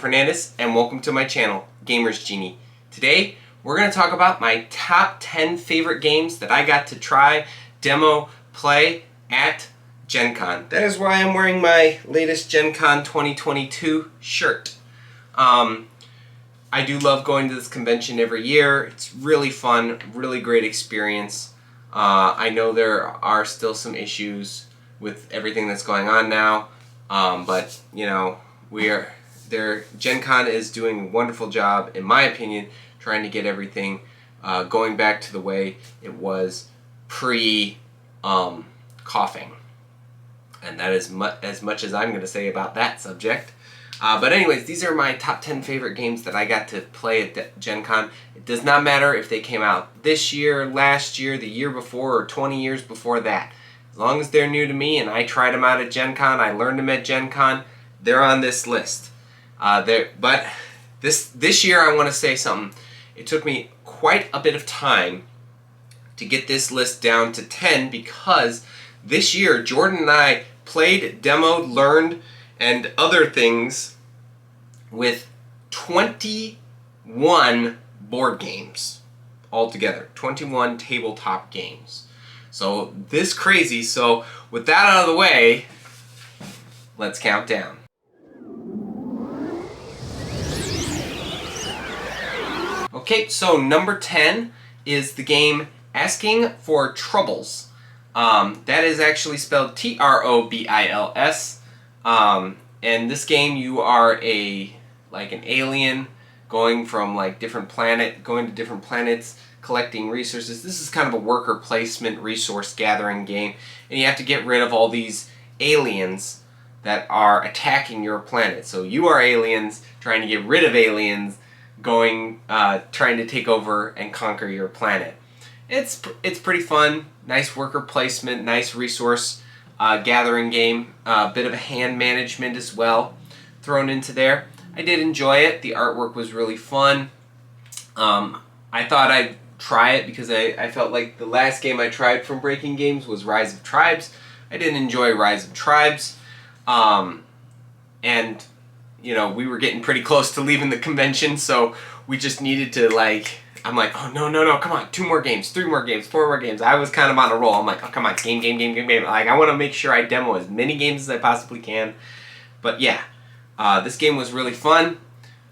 Fernandez, and welcome to my channel, Gamers Genie. Today, we're going to talk about my top 10 favorite games that I got to try, demo, play at GenCon. That is why I'm wearing my latest GenCon 2022 shirt. I do love going to this convention every year. It's really fun, really great experience. I know there are still some issues with everything that's going on now, but you know, GenCon is doing a wonderful job, in my opinion, trying to get everything going back to the way it was pre-coughing. And that is as much as I'm going to say about that subject. But anyways, these are my top 10 favorite games that I got to play at GenCon. It does not matter if they came out this year, last year, the year before, or 20 years before that. As long as they're new to me and I tried them out at GenCon, I learned them at GenCon, they're on this list. But this year I want to say something. It took me quite a bit of time to get this list down to 10 because this year Jordan and I played, demoed, learned, and other things with 21 board games altogether. 21 tabletop games. So this crazy. So with that out of the way, let's count down. Okay, so number 10 is the game Asking for Troubles. That is actually spelled T-R-O-B-I-L-S. And this game, you are an alien going to different planets, collecting resources. This is kind of a worker placement resource gathering game, and you have to get rid of all these aliens that are attacking your planet. So you are aliens trying to get rid of aliens trying to take over and conquer your planet. It's pretty fun. Nice worker placement, nice resource gathering game. A bit of a hand management as well thrown into there. I did enjoy it. The artwork was really fun. I thought I'd try it because I felt like the last game I tried from Breaking Games was Rise of Tribes. I didn't enjoy Rise of Tribes. And you know, we were getting pretty close to leaving the convention, so we just needed to I'm like, oh no, come on, 2 more games, 3 more games, 4 more games. I was kind of on a roll. I'm like, oh come on, game. Like, I want to make sure I demo as many games as I possibly can. But yeah, this game was really fun.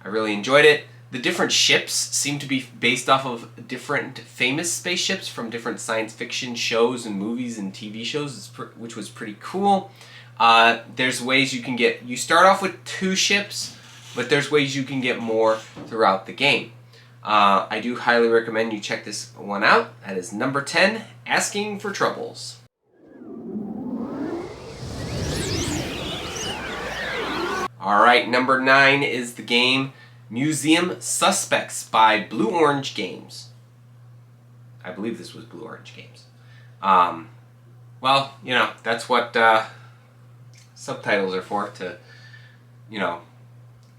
I really enjoyed it. The different ships seem to be based off of different famous spaceships from different science fiction shows and movies and TV shows, which was pretty cool. There's ways you can you start off with 2 ships, but there's ways you can get more throughout the game. I do highly recommend you check this one out. That is number 10, Asking for Troubles. Alright, number 9 is the game Museum Suspects by Blue Orange Games. I believe this was Blue Orange Games. Well, you know, that's what subtitles are for, to, you know,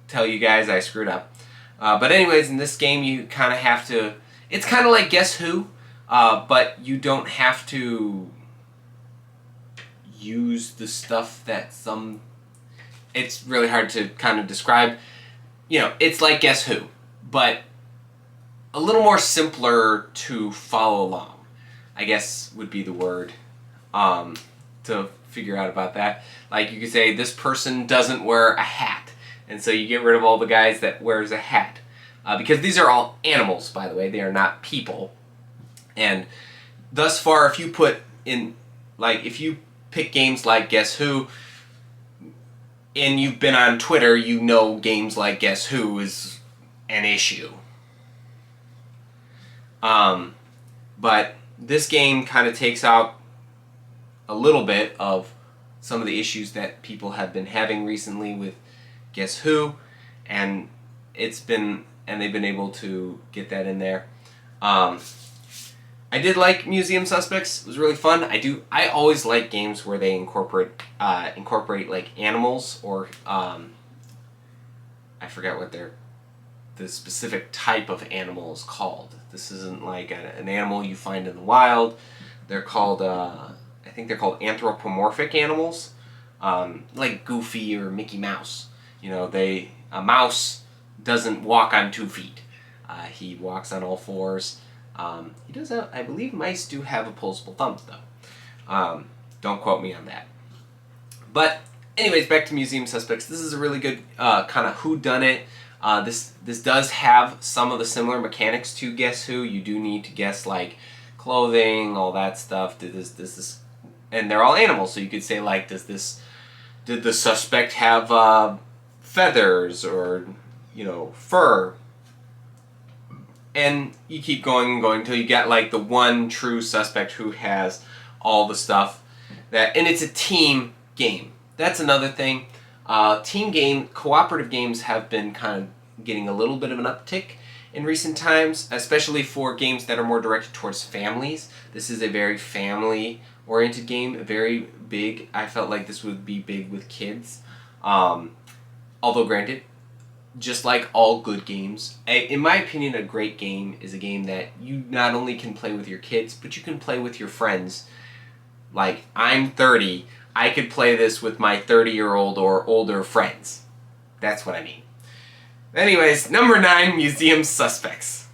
tell you guys I screwed up. But anyways, in this game you kind of have to, it's kind of like Guess Who, but you don't have to use the stuff that it's really hard to kind of describe. You know, it's like Guess Who, but a little more simpler to follow along, I guess would be the word, to figure out about that. Like, you could say this person doesn't wear a hat, and so you get rid of all the guys that wears a hat. Because these are all animals, by the way. They are not people. And thus far, if you pick games like Guess Who, and you've been on Twitter, you know games like Guess Who is an issue. But this game kind of takes out a little bit of some of the issues that people have been having recently with Guess Who, and they've been able to get that in there. I did like Museum Suspects. It was really fun. I always like games where they incorporate like animals, or I forgot what the specific type of animal is called. This isn't like an animal you find in the wild. They're called I think they're called anthropomorphic animals, like Goofy or Mickey Mouse. You know, they A mouse doesn't walk on 2 feet. He walks on all fours. He does have, I believe mice do have opposable thumbs though. Don't quote me on that. But anyways, back to Museum Suspects. This is a really good kind of whodunit. This does have some of the similar mechanics to Guess Who. You do need to guess like clothing, all that stuff. Did this, and they're all animals. So you could say like, did the suspect have feathers or fur? And you keep going and going until you get like the one true suspect who has all the stuff and it's a team game. That's another thing. Team game, cooperative games have been kind of getting a little bit of an uptick in recent times, especially for games that are more directed towards families. This is a very family-oriented game, very big. I felt like this would be big with kids. Although granted, just like all good games, in my opinion, a great game is a game that you not only can play with your kids, but you can play with your friends. Like, I'm 30, I could play this with my 30-year-old or older friends. That's what I mean. Anyways, number 9, Museum Suspects.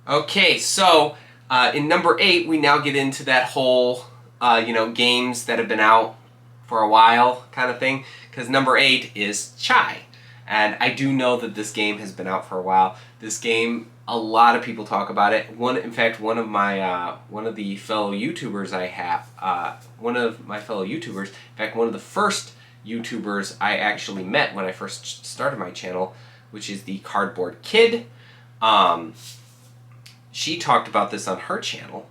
Okay, so in number 8, we now get into that whole, games that have been out for a while kind of thing, because number 8 is Chai. And I do know that this game has been out for a while. This game, a lot of people talk about it. One of the fellow YouTubers I have, one of the first YouTubers I actually met when I first started my channel, which is the Cardboard Kid. She talked about this on her channel.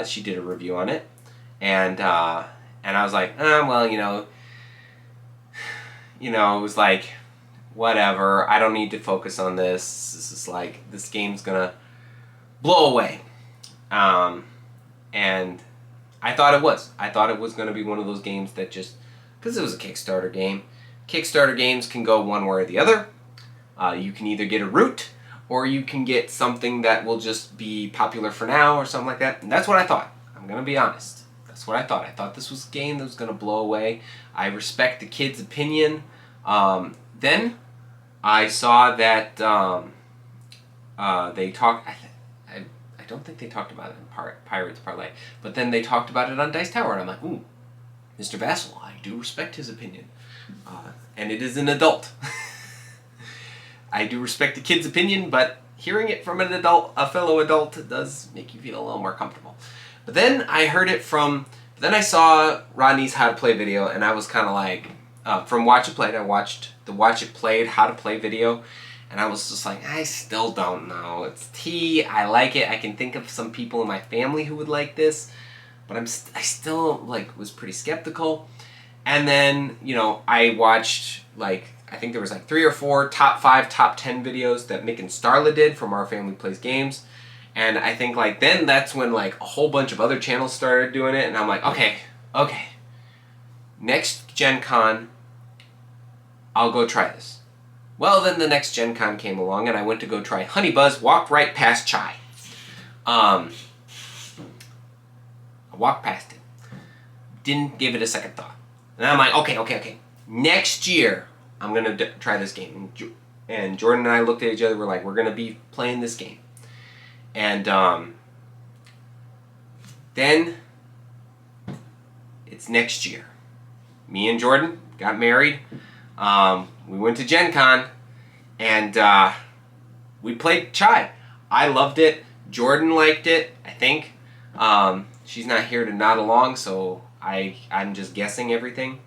She did a review on it, and I was like, well, it was like, whatever, I don't need to focus on this. This is like, this game's gonna blow away. And I thought it was. I thought it was gonna be one of those games that just, because it was a Kickstarter game. Kickstarter games can go one way or the other. You can either get a root, or you can get something that will just be popular for now, or something like that. And that's what I thought. I'm gonna be honest. That's what I thought. I thought this was a game that was going to blow away. I respect the kid's opinion. Then I saw that they talked... I don't think they talked about it in Pirates Parlay, but then they talked about it on Dice Tower, and I'm like, ooh, Mr. Vassal, I do respect his opinion. And it is an adult. I do respect the kid's opinion, but hearing it from a fellow adult does make you feel a little more comfortable. But then I heard it then I saw Rodney's How to Play video, and I was kind of like, from Watch It Played, I watched the Watch It Played How to Play video, and I was just like, I still don't know. It's tea, I like it, I can think of some people in my family who would like this, but I still, was pretty skeptical. And then, I watched, I think there was 3 or 4 top 5, top 10 videos that Mick and Starla did from Our Family Plays Games. And I think then that's when a whole bunch of other channels started doing it, and I'm like, okay, next GenCon, I'll go try this. Well, then the next GenCon came along, and I went to go try Honey Buzz, walked right past Chai. I walked past it. Didn't give it a second thought. And I'm like, okay. Next year, I'm going to try this game. And Jordan and I looked at each other, we're like, we're going to be playing this game. And then it's next year. Me and Jordan got married. We went to GenCon, and we played Chai. I loved it. Jordan liked it, I think. She's not here to nod along, so I'm just guessing everything.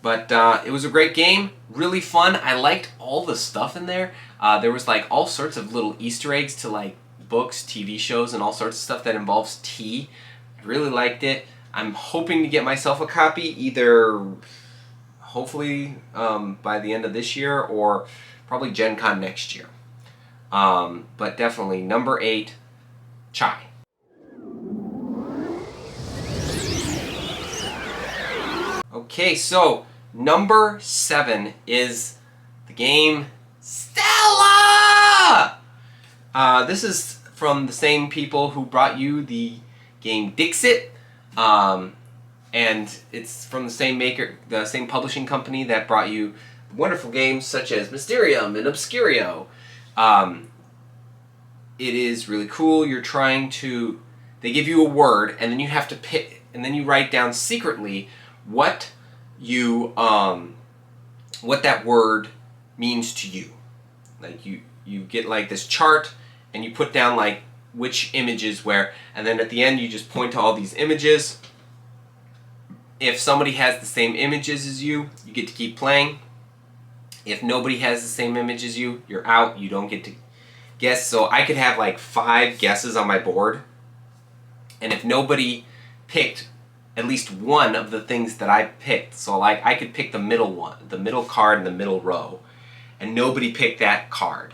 But it was a great game, really fun. I liked all the stuff in there. There was all sorts of little Easter eggs to books, TV shows, and all sorts of stuff that involves tea. I really liked it. I'm hoping to get myself a copy, either hopefully by the end of this year or probably GenCon next year. But definitely number 8, Chai. Okay, so number 7 is the game Stella! This is from the same people who brought you the game Dixit. and it's from the same maker, the same publishing company that brought you wonderful games such as Mysterium and Obscurio. It is really cool. You're trying to... They give you a word, and then you have to pick, and then you write down secretly what you what that word means to you. Like you get like this chart, and you put down like which images where, and then at the end you just point to all these images. If somebody has the same images as you get to keep playing. If nobody has the same image as you, you're out. You don't get to guess. So I could have like 5 guesses on my board, and if nobody picked at least one of the things that I picked, so like I could pick the middle one, the middle card in the middle row, and nobody picked that card,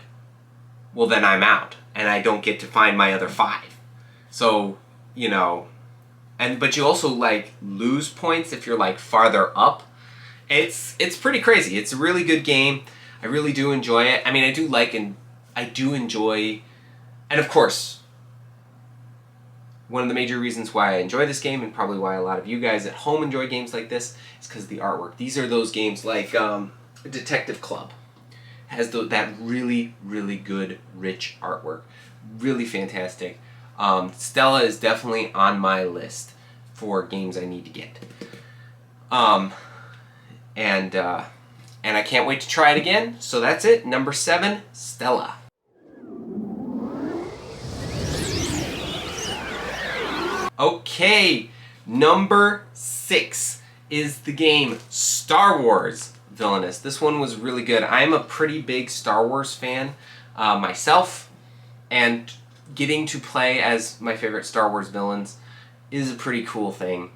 well then I'm out, and I don't get to find my other 5. So, you know, but you also like lose points if you're like farther up. It's pretty crazy. It's a really good game. I really do enjoy it. I mean, I do enjoy, and of course, one of the major reasons why I enjoy this game, and probably why a lot of you guys at home enjoy games like this, is because of the artwork. These are those games like Detective Club. Has that really, really good, rich artwork. Really fantastic. Stella is definitely on my list for games I need to get. And I can't wait to try it again. So that's it. Number 7, Stella. Okay, number 6 is the game Star Wars Villainous. This one was really good. I'm a pretty big Star Wars fan myself, and getting to play as my favorite Star Wars villains is a pretty cool thing.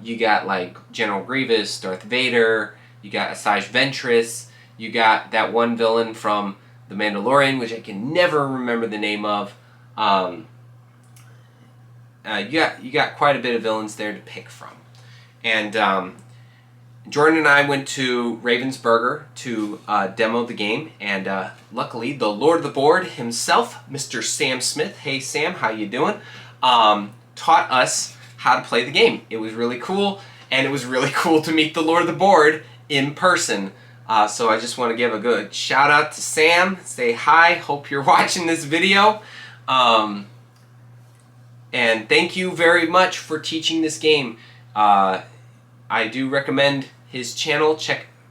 You got like General Grievous, Darth Vader, you got Asajj Ventress, you got that one villain from The Mandalorian, which I can never remember the name of. You got quite a bit of villains there to pick from. And Jordan and I went to Ravensburger to demo the game, and luckily the Lord of the Board himself, Mr. Sam Smith, hey Sam, how you doing, taught us how to play the game. It was really cool, and it was really cool to meet the Lord of the Board in person. So I just want to give a good shout out to Sam, say hi, hope you're watching this video. And thank you very much for teaching this game. I do recommend his channel.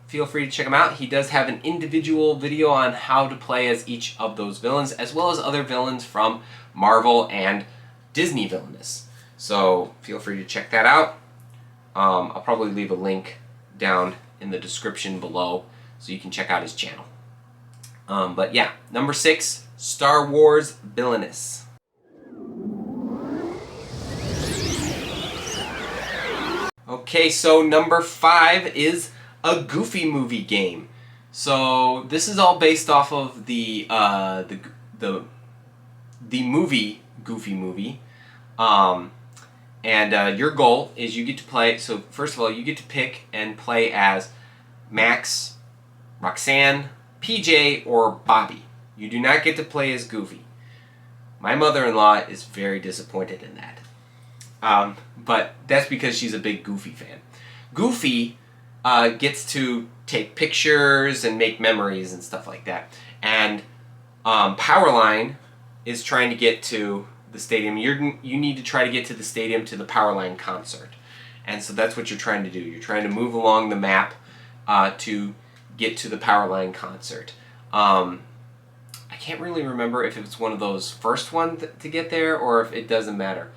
Feel free to check him out. He does have an individual video on how to play as each of those villains, as well as other villains from Marvel and Disney Villainous. So feel free to check that out. I'll probably leave a link down in the description below so you can check out his channel. But yeah, number 6, Star Wars Villainous. Okay, so number 5 is a Goofy movie game. So this is all based off of the movie Goofy movie, and your goal is you get to play. So first of all, you get to pick and play as Max, Roxanne, PJ, or Bobby. You do not get to play as Goofy. My mother-in-law is very disappointed in that. But that's because she's a big Goofy fan. Goofy gets to take pictures and make memories and stuff like that. And Powerline is trying to get to the stadium. You need to try to get to the stadium to the Powerline concert. And so that's what you're trying to do. You're trying to move along the map to get to the Powerline concert. I can't really remember if it's one of those first ones to get there or if it doesn't matter.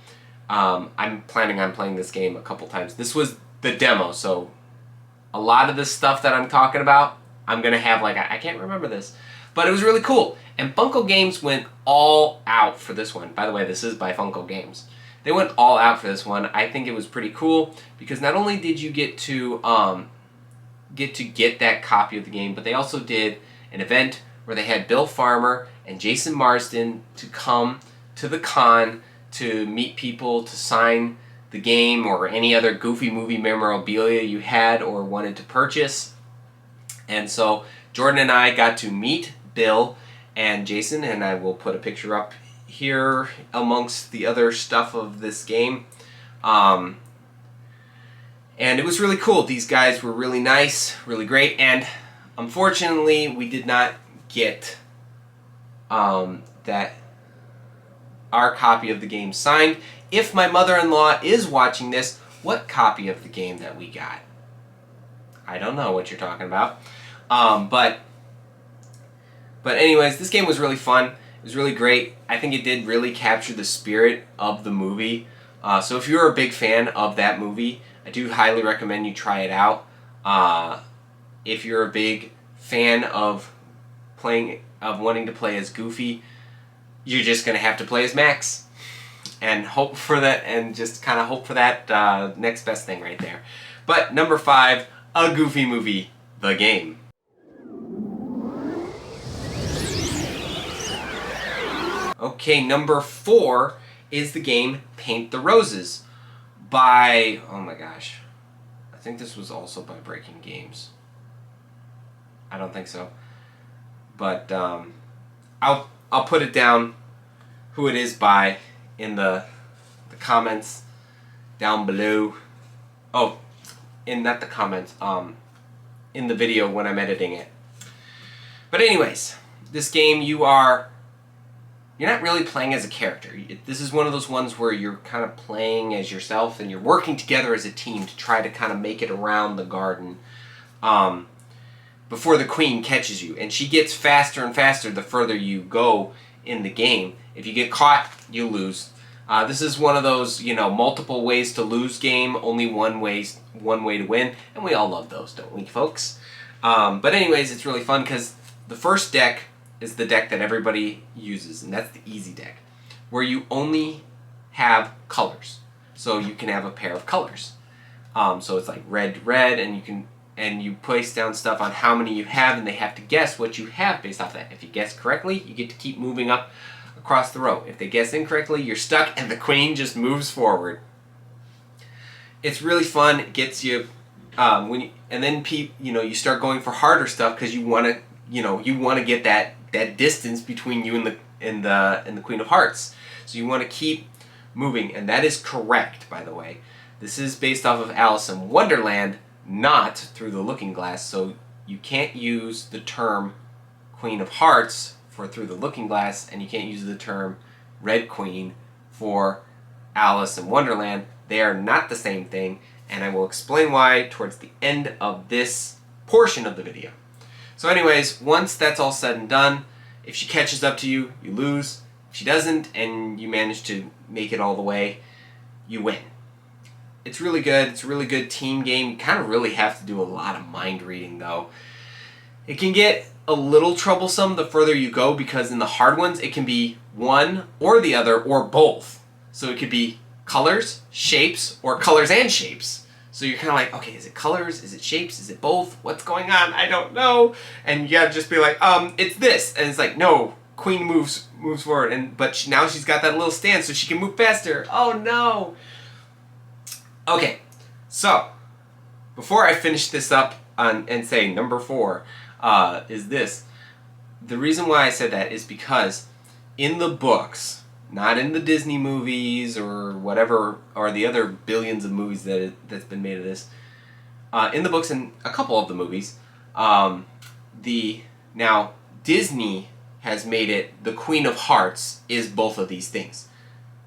I'm planning on playing this game a couple times. This was the demo, so a lot of the stuff that I'm talking about, I'm going to have like, I can't remember this. But it was really cool. And Funko Games went all out for this one. By the way, this is by Funko Games. They went all out for this one. I think it was pretty cool because not only did you get to get that copy of the game, but they also did an event where they had Bill Farmer and Jason Marsden to come to the con to meet people, to sign the game or any other Goofy movie memorabilia you had or wanted to purchase. And so Jordan and I got to meet Bill and Jason, and I will put a picture up here amongst the other stuff of this game. And it was really cool. These guys were really nice, really great, and unfortunately we did not get that our copy of the game signed. If my mother-in-law is watching this, what copy of the game that we got? I don't know what you're talking about. But anyways, this game was really fun. It was really great. I think it did really capture the spirit of the movie. So if you're a big fan of that movie, I do highly recommend you try it out. If you're a big fan of wanting to play as Goofy, you're just gonna have to play as Max, and hope for that, and just kind of hope for that next best thing right there. But number 5, a Goofy movie, the game. Okay, number 4 is the game Paint the Roses by, oh my gosh, I think this was also by Breaking Games. I don't think so, but I'll put it down who it is by in the comments down below. Oh, not the comments, in the video when I'm editing it. But anyways, this game you're not really playing as a character. This is one of those ones where you're kind of playing as yourself and you're working together as a team to try to kind of make it around the garden before the queen catches you. And she gets faster and faster the further you go in the game. If you get caught, you lose. This is one of those, multiple ways to lose game, only one way to win, and we all love those, don't we, folks? But anyways, it's really fun because the first deck is the deck that everybody uses, and that's the easy deck, where you only have colors. So you can have a pair of colors. So it's like red, and you place down stuff on how many you have, and they have to guess what you have based off that. If you guess correctly, you get to keep moving up across the row. If they guess incorrectly, you're stuck, and the queen just moves forward. It's really fun. It gets you you start going for harder stuff because you want to get that distance between you and the Queen of Hearts. So you want to keep moving, and that is correct, by the way. This is based off of Alice in Wonderland, not Through the Looking Glass, so you can't use the term Queen of Hearts for Through the Looking Glass, and you can't use the term Red Queen for Alice in Wonderland. They are not the same thing, and I will explain why towards the end of this portion of the video. So anyways, once that's all said and done, if she catches up to you, you lose. If she doesn't, and you manage to make it all the way, you win. It's really good. It's a really good team game. You kind of really have to do a lot of mind reading, though. It can get a little troublesome the further you go, because in the hard ones, it can be one or the other or both. So it could be colors, shapes, or colors and shapes. So you're kind of like, okay, is it colors? Is it shapes? Is it both? What's going on? I don't know. And you gotta just be like, it's this. And it's like, no, queen moves forward. But now she's got that little stand so she can move faster. Oh no. Okay, so before I finish this up and say number 4 is this. The reason why I said that is because in the books, not in the Disney movies or whatever, or the other billions of movies that's been made of this, in the books and a couple of the movies, now Disney has made it the Queen of Hearts is both of these things.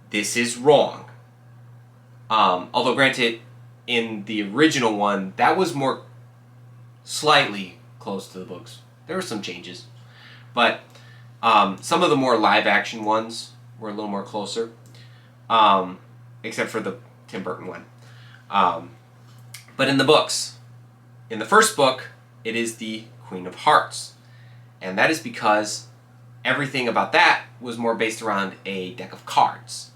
This is wrong. Although granted, in the original one, that was more slightly close to the books. There were some changes. But some of the more live-action ones were a little more closer, except for the Tim Burton one. But in the books, in the first book, it is the Queen of Hearts. And that is because everything about that was more based around a deck of cards.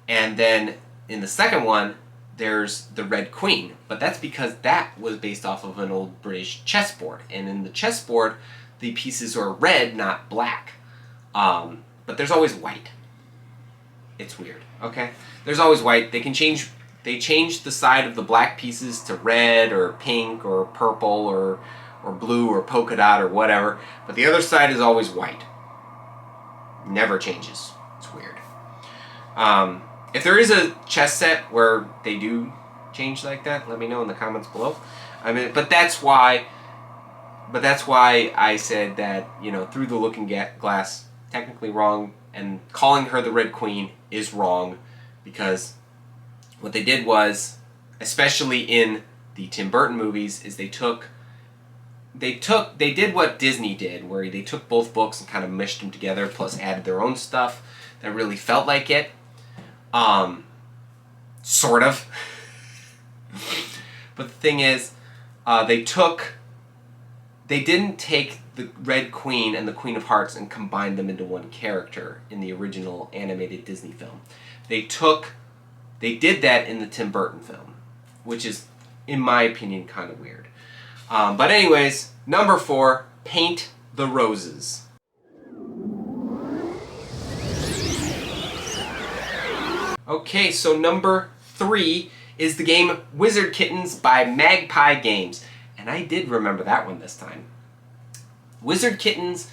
And then in the second one, there's the Red Queen, but that's because that was based off of an old British chessboard. And in the chessboard, the pieces are red, not black. But there's always white. It's weird, okay? There's always white. They change the side of the black pieces to red or pink or purple or blue or polka dot or whatever, but the other side is always white. Never changes. It's weird. If there is a chess set where they do changed like that, let me know in the comments below. I mean, but that's why I said that, you know, Through the Looking Glass, technically wrong, and calling her the Red Queen is wrong, because what they did was, especially in the Tim Burton movies, is they did what Disney did, where they took both books and kind of meshed them together, plus added their own stuff that really felt like it. Sort of. But the thing is, they didn't take the Red Queen and the Queen of Hearts and combine them into one character in the original animated Disney film. They did that in the Tim Burton film, which is, in my opinion, kind of weird. But anyways, number 4, Paint the Roses. Okay, so number 3 is the game Wizard Kittens by Magpie Games. And I did remember that one this time. Wizard Kittens,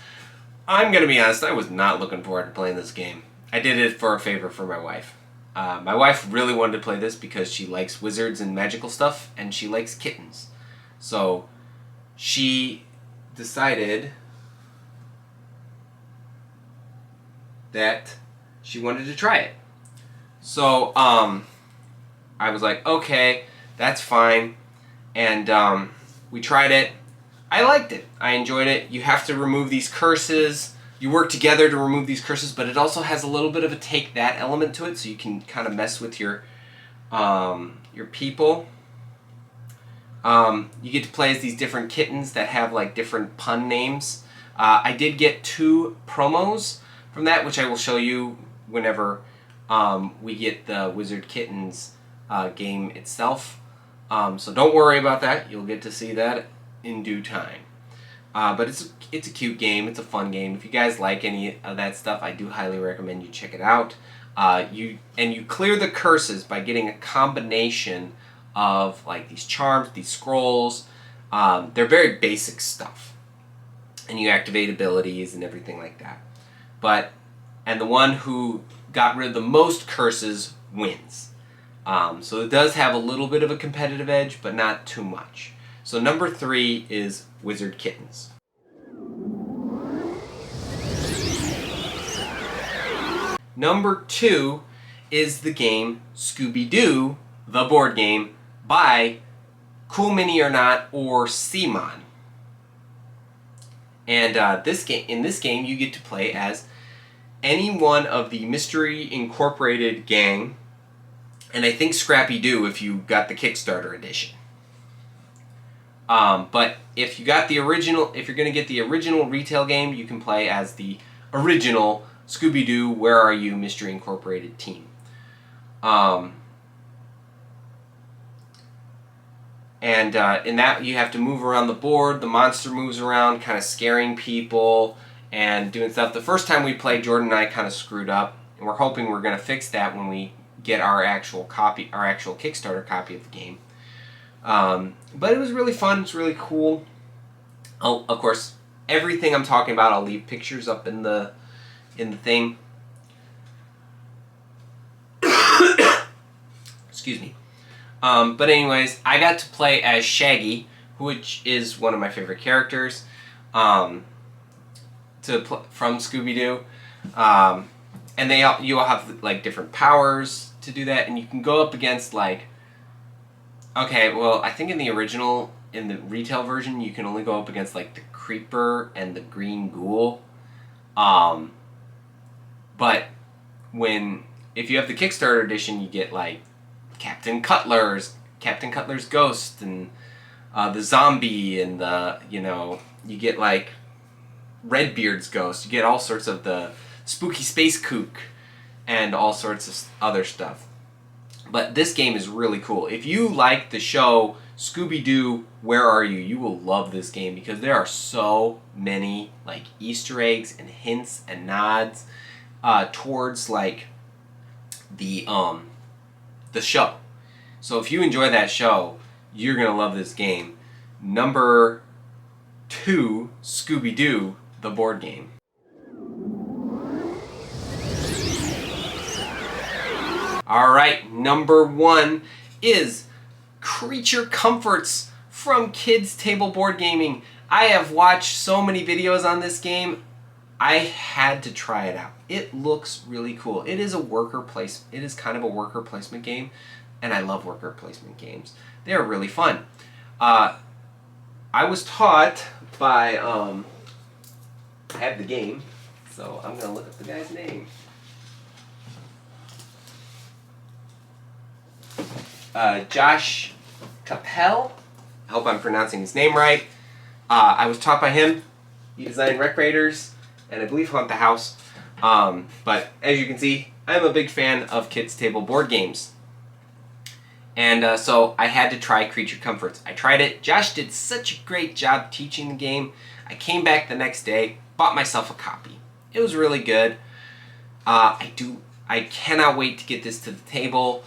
I'm going to be honest, I was not looking forward to playing this game. I did it for a favor for my wife. My wife really wanted to play this because she likes wizards and magical stuff, and she likes kittens. So she decided that she wanted to try it. So I was like, okay, that's fine. And we tried it. I liked it. I enjoyed it. You have to remove these curses. You work together to remove these curses, but it also has a little bit of a take that element to it, so you can kind of mess with your people. You get to play as these different kittens that have like different pun names. I did get 2 promos from that, which I will show you whenever we get the Wizard Kittens game itself. So don't worry about that. You'll get to see that in due time. But it's a cute game. It's a fun game. If you guys like any of that stuff, I do highly recommend you check it out. You clear the curses by getting a combination of like these charms, these scrolls. They're very basic stuff, and you activate abilities and everything like that. And the one who got rid of the most curses wins. So it does have a little bit of a competitive edge, but not too much. So number 3 is Wizard Kittens. Number 2 is the game ScoobyDoo, the board game, by Cool Mini or Not or Simon. And in this game you get to play as any one of the Mystery Incorporated gang, and I think Scrappy Doo if you got the Kickstarter edition. But if you got the original, if you're going to get the original retail game, you can play as the original Scooby-Doo Where Are You Mystery Incorporated team. In that you have to move around the board. The monster moves around, kind of scaring people and doing stuff. The first time we played, Jordan and I kind of screwed up, and we're hoping we're going to fix that when we get our actual Kickstarter copy of the game. But it was really fun. It's really cool. Of course, everything I'm talking about, I'll leave pictures up in the thing. Excuse me. But anyways, I got to play as Shaggy, which is one of my favorite characters from Scooby-Doo. And you all have like different powers to do that, and you can go up against like. Okay, well, I think in the retail version, you can only go up against like the Creeper and the Green Ghoul. But if you have the Kickstarter edition, you get like Captain Cutler's Ghost, and the Zombie, and you get like Redbeard's Ghost. You get all sorts of the Spooky Space Kook, and all sorts of other stuff. But this game is really cool. If you like the show Scooby-Doo, Where Are You? You will love this game because there are so many like Easter eggs and hints and nods towards like the show. So if you enjoy that show, you're gonna love this game. Number 2, Scooby-Doo, the board game. Alright, number 1 is Creature Comforts from Kids Table Board Gaming. I have watched so many videos on this game. I had to try it out. It looks really cool. It is kind of a worker placement game, and I love worker placement games. They are really fun. I was taught by I have the game, so I'm gonna look up the guy's name. Josh Capel. I hope I'm pronouncing his name right. I was taught by him. He designed Wreck Raiders and I believe Haunt the House. But as you can see, I'm a big fan of kids' table board games. And so I had to try Creature Comforts. I tried it. Josh did such a great job teaching the game. I came back the next day, bought myself a copy. It was really good. I cannot wait to get this to the table.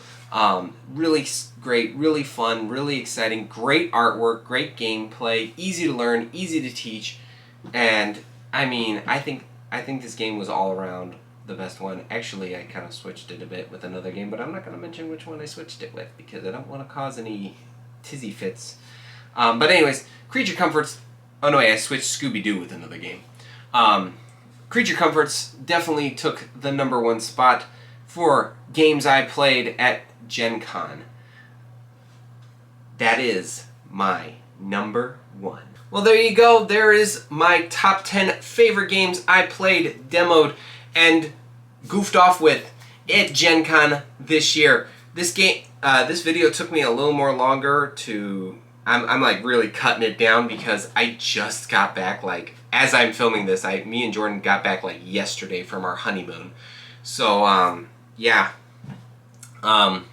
Really great, really fun, really exciting, great artwork, great gameplay, easy to learn, easy to teach, and I mean, I think this game was all around the best one. Actually, I kind of switched it a bit with another game, but I'm not going to mention which one I switched it with because I don't want to cause any tizzy fits. But anyways, Creature Comforts. Oh no, wait, I switched ScoobyDoo with another game. Creature Comforts definitely took the #1 spot for games I played at GenCon. That is my #1. Well, there you go. There is my top 10 favorite games I played, demoed, and goofed off with at GenCon this year. This video took me a little more longer to... I'm like really cutting it down because I just got back, like, as I'm filming this, me and Jordan got back like yesterday from our honeymoon. So, yeah. I'm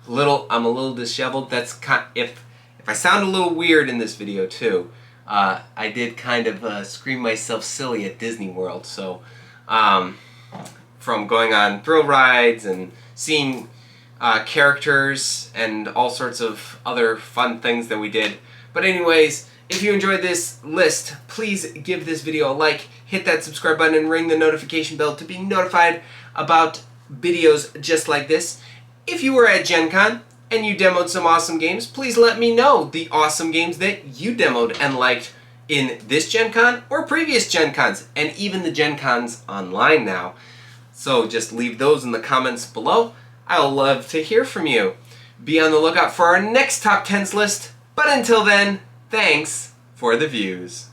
a little disheveled. That's if I sound a little weird in this video too, I did kind of scream myself silly at Disney World. So, from going on thrill rides and seeing characters and all sorts of other fun things that we did. But anyways, if you enjoyed this list, please give this video a like, hit that subscribe button, and ring the notification bell to be notified about videos just like this. If you were at GenCon and you demoed some awesome games, please let me know the awesome games that you demoed and liked in this GenCon or previous GenCons, and even the GenCons online now. So just leave those in the comments below. I'll love to hear from you. Be on the lookout for our next Top 10s list, but until then, thanks for the views.